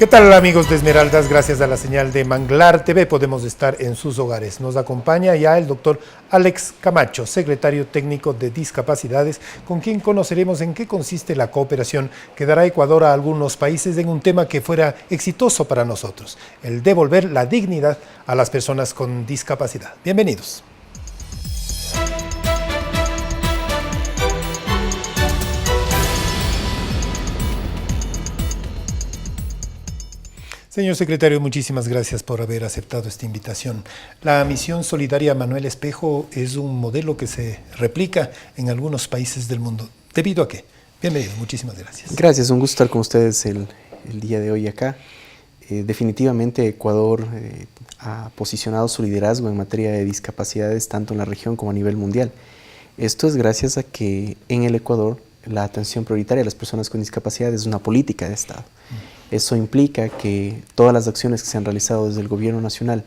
¿Qué tal, amigos de Esmeraldas? Gracias a la señal de Manglar TV podemos estar en sus hogares. Nos acompaña ya el doctor Alex Camacho, secretario técnico de Discapacidades, con quien conoceremos en qué consiste la cooperación que dará Ecuador a algunos países en un tema que fuera exitoso para nosotros, el devolver la dignidad a las personas con discapacidad. Bienvenidos. Señor secretario, muchísimas gracias por haber aceptado esta invitación. La misión solidaria Manuel Espejo es un modelo que se replica en algunos países del mundo. ¿Debido a qué? Bienvenido, muchísimas gracias. Gracias, un gusto estar con ustedes el día de hoy acá. Definitivamente Ecuador ha posicionado su liderazgo en materia de discapacidades tanto en la región como a nivel mundial. Esto es gracias a que en el Ecuador la atención prioritaria a las personas con discapacidad es una política de Estado. Eso implica que todas las acciones que se han realizado desde el gobierno nacional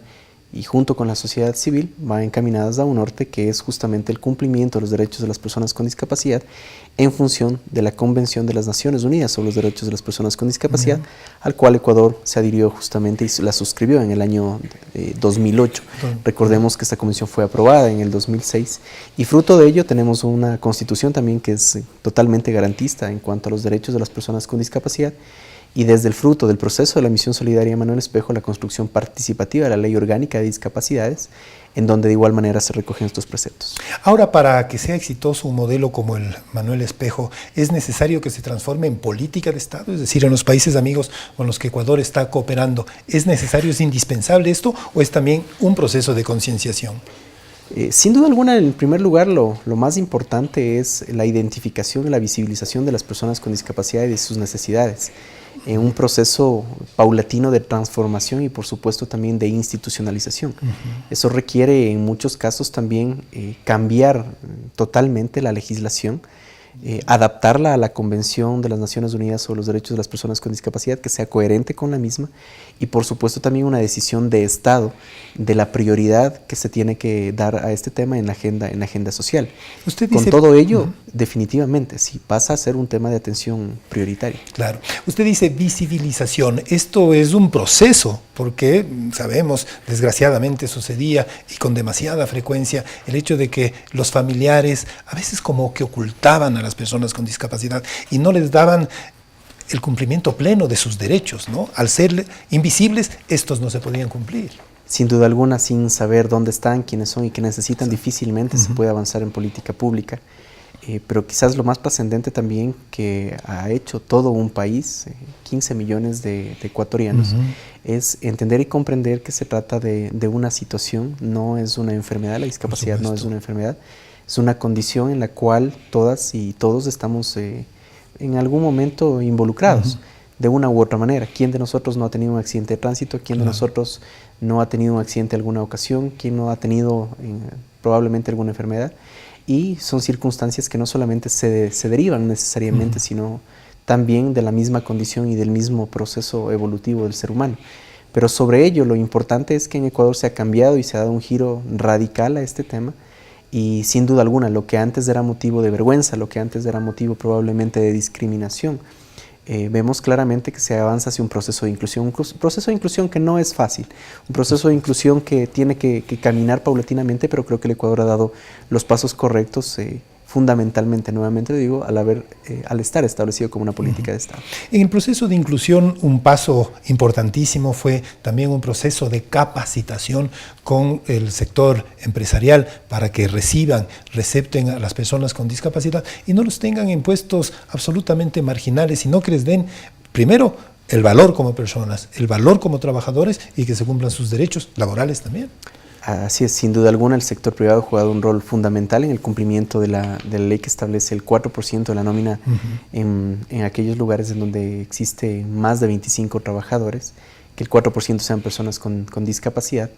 y junto con la sociedad civil van encaminadas a un norte que es justamente el cumplimiento de los derechos de las personas con discapacidad en función de la Convención de las Naciones Unidas sobre los Derechos de las Personas con Discapacidad, al cual Ecuador se adhirió justamente y la suscribió en el año 2008. Recordemos que esta convención fue aprobada en el 2006 y fruto de ello tenemos una constitución también que es totalmente garantista en cuanto a los derechos de las personas con discapacidad. Y desde el fruto del proceso de la misión solidaria Manuel Espejo, la construcción participativa de la Ley Orgánica de Discapacidades, en donde de igual manera se recogen estos preceptos. Ahora, para que sea exitoso un modelo como el Manuel Espejo, ¿es necesario que se transforme en política de Estado? Es decir, en los países amigos con los que Ecuador está cooperando, ¿es necesario, es indispensable esto o es también un proceso de concienciación? Sin duda alguna, en primer lugar, lo más importante es la identificación y la visibilización de las personas con discapacidad y de sus necesidades, en un proceso paulatino de transformación y por supuesto también de institucionalización. Eso requiere en muchos casos también cambiar totalmente la legislación, adaptarla a la Convención de las Naciones Unidas sobre los Derechos de las Personas con Discapacidad, que sea coherente con la misma y por supuesto también una decisión de Estado de la prioridad que se tiene que dar a este tema en la agenda social. Usted dice, con todo ello, definitivamente, sí pasa a ser un tema de atención prioritaria. Claro. Usted dice visibilización. Esto es un proceso, porque sabemos, desgraciadamente sucedía y con demasiada frecuencia el hecho de que los familiares a veces como que ocultaban a las personas con discapacidad y no les daban el cumplimiento pleno de sus derechos, ¿no? Al ser invisibles, estos no se podían cumplir. Sin duda alguna, sin saber dónde están, quiénes son y qué necesitan, difícilmente se puede avanzar en política pública. Pero quizás lo más trascendente también que ha hecho todo un país, 15 millones de ecuatorianos, es entender y comprender que se trata de una situación, no es una enfermedad, la discapacidad no es una enfermedad, es una condición en la cual todas y todos estamos en algún momento involucrados, de una u otra manera. ¿Quién de nosotros no ha tenido un accidente de tránsito? ¿Quién de nosotros no ha tenido un accidente en alguna ocasión? ¿Quién no ha tenido probablemente alguna enfermedad? Y son circunstancias que no solamente se derivan necesariamente, sino también de la misma condición y del mismo proceso evolutivo del ser humano. Pero sobre ello, lo importante es que en Ecuador se ha cambiado y se ha dado un giro radical a este tema. Y sin duda alguna, lo que antes era motivo de vergüenza, lo que antes era motivo probablemente de discriminación, vemos claramente que se avanza hacia un proceso de inclusión, que no es fácil, un proceso de inclusión que tiene que caminar paulatinamente, pero creo que el Ecuador ha dado los pasos correctos, fundamentalmente, nuevamente digo, al estar establecido como una política de Estado. En el proceso de inclusión, un paso importantísimo fue también un proceso de capacitación con el sector empresarial para que recepten a las personas con discapacidad y no los tengan en puestos absolutamente marginales, sino que les den, primero, el valor como personas, el valor como trabajadores y que se cumplan sus derechos laborales también. Así es, sin duda alguna el sector privado ha jugado un rol fundamental en el cumplimiento de la ley que establece el 4% de la nómina en aquellos lugares en donde existe más de 25 trabajadores, que el 4% sean personas con discapacidad,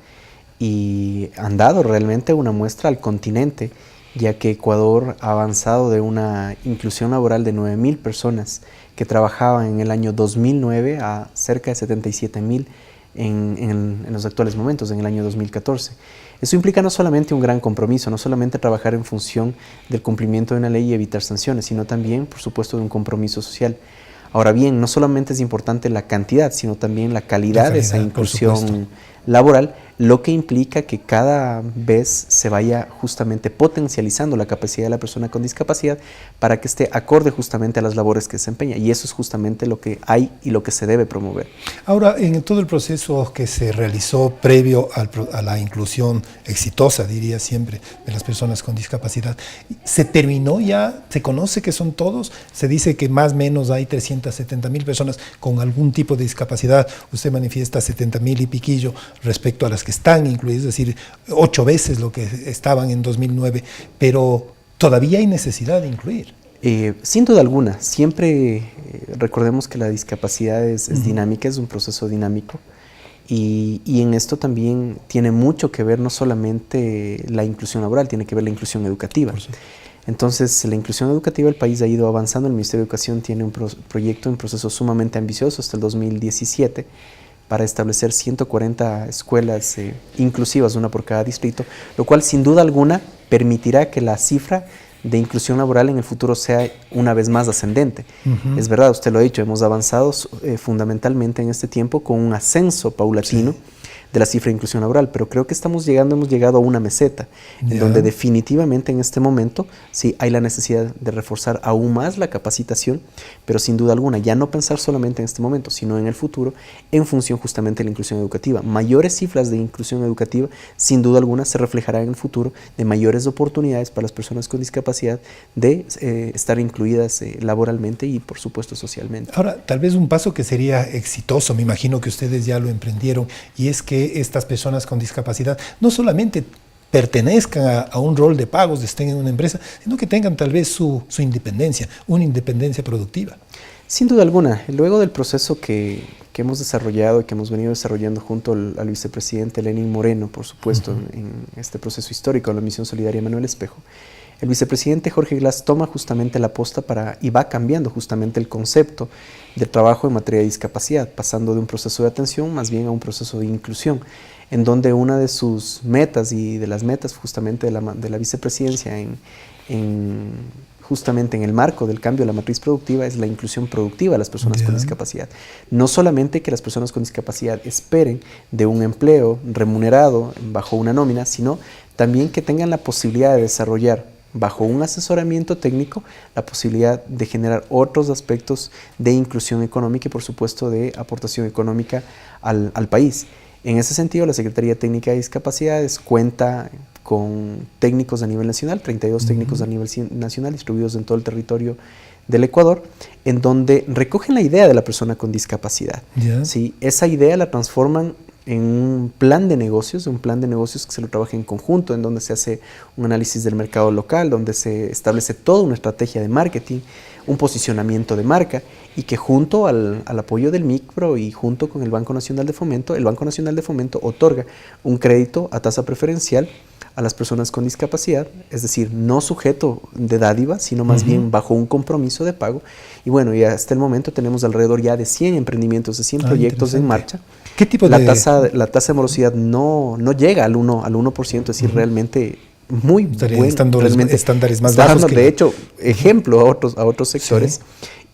y han dado realmente una muestra al continente, ya que Ecuador ha avanzado de una inclusión laboral de 9.000 personas que trabajaban en el año 2009 a cerca de 77.000 en los actuales momentos, en el año 2014. Eso implica no solamente un gran compromiso, no solamente trabajar en función del cumplimiento de una ley y evitar sanciones, sino también, por supuesto, de un compromiso social. Ahora bien, no solamente es importante la cantidad, sino también la calidad de esa inclusión laboral, lo que implica que cada vez se vaya justamente potencializando la capacidad de la persona con discapacidad para que esté acorde justamente a las labores que desempeña, y eso es justamente lo que hay y lo que se debe promover. Ahora, en todo el proceso que se realizó previo a la inclusión exitosa, diría siempre, de las personas con discapacidad, ¿se terminó ya? ¿Se conoce que son todos? Se dice que más o menos hay 370.000 personas con algún tipo de discapacidad. Usted manifiesta 70.000 y piquillo respecto a las que están incluidas, es decir, 8 veces lo que estaban en 2009, pero todavía hay necesidad de incluir. Sin duda alguna, siempre recordemos que la discapacidad es dinámica, es un proceso dinámico, y en esto también tiene mucho que ver no solamente la inclusión laboral, tiene que ver la inclusión educativa. Entonces, la inclusión educativa del país ha ido avanzando. El Ministerio de Educación tiene un proyecto, un proceso sumamente ambicioso hasta el 2017, para establecer 140 escuelas inclusivas, una por cada distrito, lo cual sin duda alguna permitirá que la cifra de inclusión laboral en el futuro sea una vez más ascendente. Es verdad, usted lo ha dicho, hemos avanzado fundamentalmente en este tiempo con un ascenso paulatino de la cifra de inclusión laboral, pero creo que hemos llegado a una meseta, en donde definitivamente en este momento sí hay la necesidad de reforzar aún más la capacitación, pero sin duda alguna ya no pensar solamente en este momento, sino en el futuro, en función justamente de la inclusión educativa. Mayores cifras de inclusión educativa, sin duda alguna, se reflejará en el futuro de mayores oportunidades para las personas con discapacidad de estar incluidas laboralmente y, por supuesto, socialmente. Ahora, tal vez un paso que sería exitoso, me imagino que ustedes ya lo emprendieron, y es que estas personas con discapacidad no solamente pertenezcan a un rol de pagos, estén en una empresa, sino que tengan tal vez su independencia, una independencia productiva. Sin duda alguna, luego del proceso que hemos desarrollado y que hemos venido desarrollando junto al vicepresidente Lenín Moreno, por supuesto, en este proceso histórico de la Misión Solidaria Manuel Espejo, el vicepresidente Jorge Glass toma justamente la posta y va cambiando justamente el concepto de trabajo en materia de discapacidad, pasando de un proceso de atención más bien a un proceso de inclusión, en donde una de sus metas y de las metas justamente de la vicepresidencia justamente en el marco del cambio de la matriz productiva es la inclusión productiva de las personas con discapacidad. No solamente que las personas con discapacidad esperen de un empleo remunerado bajo una nómina, sino también que tengan la posibilidad de desarrollar bajo un asesoramiento técnico la posibilidad de generar otros aspectos de inclusión económica y, por supuesto, de aportación económica al país. En ese sentido, la Secretaría Técnica de Discapacidades cuenta con técnicos a nivel nacional, 32 técnicos a nivel nacional distribuidos en todo el territorio del Ecuador, en donde recogen la idea de la persona con discapacidad. ¿Sí? Esa idea la transforman en un plan de negocios que se lo trabaja en conjunto, en donde se hace un análisis del mercado local, donde se establece toda una estrategia de marketing, un posicionamiento de marca, y que junto al apoyo del MICPRO y junto con el Banco Nacional de Fomento, el Banco Nacional de Fomento otorga un crédito a tasa preferencial a las personas con discapacidad, es decir, no sujeto de dádiva, sino más bien bajo un compromiso de pago. Y bueno, y hasta el momento tenemos alrededor ya de 100 emprendimientos, de 100 proyectos en marcha. ¿Qué tipo la tasa de morosidad no llega al 1%, es decir, realmente muy bueno. Estándares más bajos. De hecho, ejemplo a otros sectores.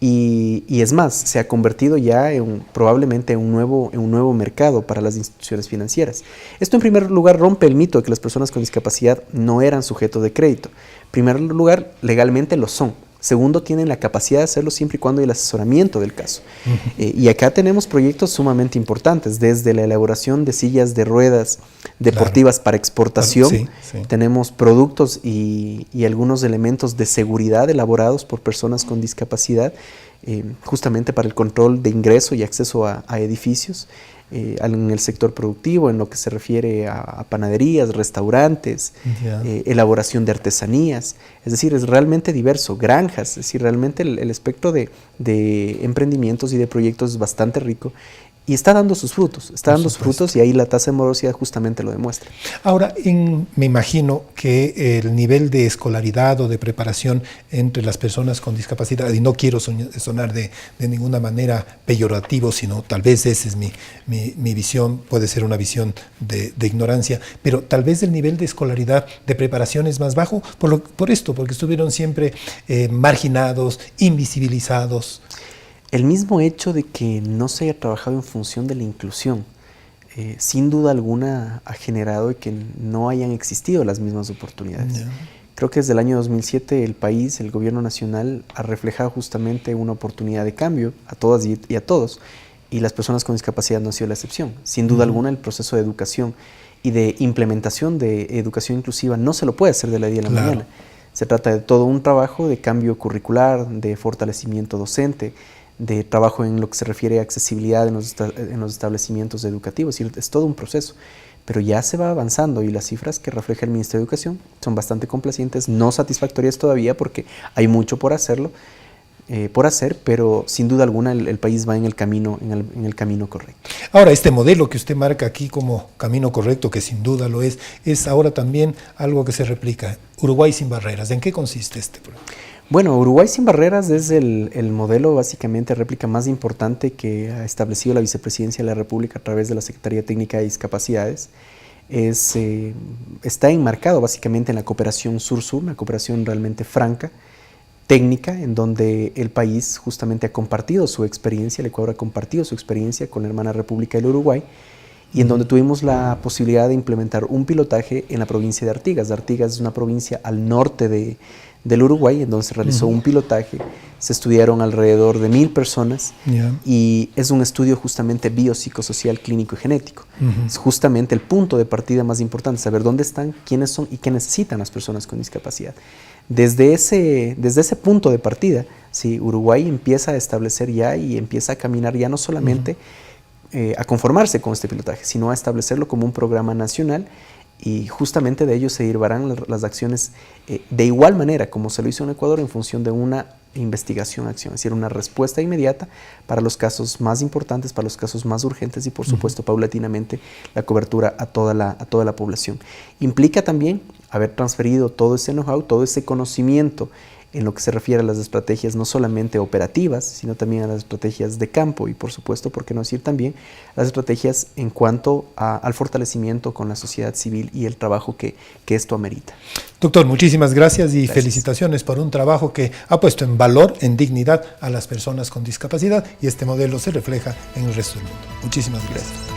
Y es más, se ha convertido ya probablemente en un nuevo mercado para las instituciones financieras. Esto, en primer lugar, rompe el mito de que las personas con discapacidad no eran sujetos de crédito. En primer lugar, legalmente lo son. Segundo, tienen la capacidad de hacerlo siempre y cuando hay el asesoramiento del caso. Y acá tenemos proyectos sumamente importantes, desde la elaboración de sillas de ruedas deportivas para exportación. Tenemos productos y algunos elementos de seguridad elaborados por personas con discapacidad, justamente para el control de ingreso y acceso a edificios. En el sector productivo, en lo que se refiere a panaderías, restaurantes, elaboración de artesanías, es decir, es realmente diverso, granjas, es decir, realmente el espectro de emprendimientos y de proyectos es bastante rico. Y está dando sus frutos, y ahí la tasa de morosidad justamente lo demuestra. Ahora, me imagino que el nivel de escolaridad o de preparación entre las personas con discapacidad, y no quiero sonar de ninguna manera peyorativo, sino tal vez esa es mi visión, puede ser una visión de ignorancia, pero tal vez el nivel de escolaridad, de preparación es más bajo porque estuvieron siempre marginados, invisibilizados. El mismo hecho de que no se haya trabajado en función de la inclusión, sin duda alguna ha generado que no hayan existido las mismas oportunidades. Yeah. Creo que desde el año 2007 el país, el gobierno nacional, ha reflejado justamente una oportunidad de cambio a todas y a todos, y las personas con discapacidad no han sido la excepción. Sin duda alguna el proceso de educación y de implementación de educación inclusiva no se lo puede hacer de la día a la mañana. Se trata de todo un trabajo de cambio curricular, de fortalecimiento docente, de trabajo en lo que se refiere a accesibilidad en los establecimientos educativos. Es todo un proceso, pero ya se va avanzando y las cifras que refleja el Ministerio de Educación son bastante complacientes, no satisfactorias todavía porque hay mucho por hacer, pero sin duda alguna el país va en el camino correcto. Ahora, este modelo que usted marca aquí como camino correcto, que sin duda lo es ahora también algo que se replica. Uruguay sin barreras, ¿en qué consiste este programa? Bueno, Uruguay sin barreras es el modelo, básicamente, réplica más importante que ha establecido la Vicepresidencia de la República a través de la Secretaría Técnica de Discapacidades. Está enmarcado básicamente en la cooperación sur-sur, una cooperación realmente franca, técnica, en donde el país justamente ha compartido su experiencia, el Ecuador ha compartido su experiencia con la hermana República del Uruguay, y en donde tuvimos la posibilidad de implementar un pilotaje en la provincia de Artigas. Artigas es una provincia al norte del Uruguay, en donde se realizó un pilotaje, se estudiaron alrededor de 1000 personas y es un estudio justamente biopsicosocial, clínico y genético. Es justamente el punto de partida más importante, saber dónde están, quiénes son y qué necesitan las personas con discapacidad. Desde ese punto de partida, ¿sí? Uruguay empieza a establecer ya y empieza a caminar ya no solamente a conformarse con este pilotaje, sino a establecerlo como un programa nacional, y justamente de ello se derivarán las acciones de igual manera como se lo hizo en Ecuador, en función de una investigación-acción, es decir, una respuesta inmediata para los casos más importantes, para los casos más urgentes y por supuesto paulatinamente la cobertura a toda la población. Implica también haber transferido todo ese know-how, todo ese conocimiento en lo que se refiere a las estrategias no solamente operativas, sino también a las estrategias de campo y por supuesto, por qué no decir también, las estrategias en cuanto al fortalecimiento con la sociedad civil y el trabajo que esto amerita. Doctor, muchísimas gracias y felicitaciones por un trabajo que ha puesto en valor, en dignidad a las personas con discapacidad, y este modelo se refleja en el resto del mundo. Muchísimas gracias.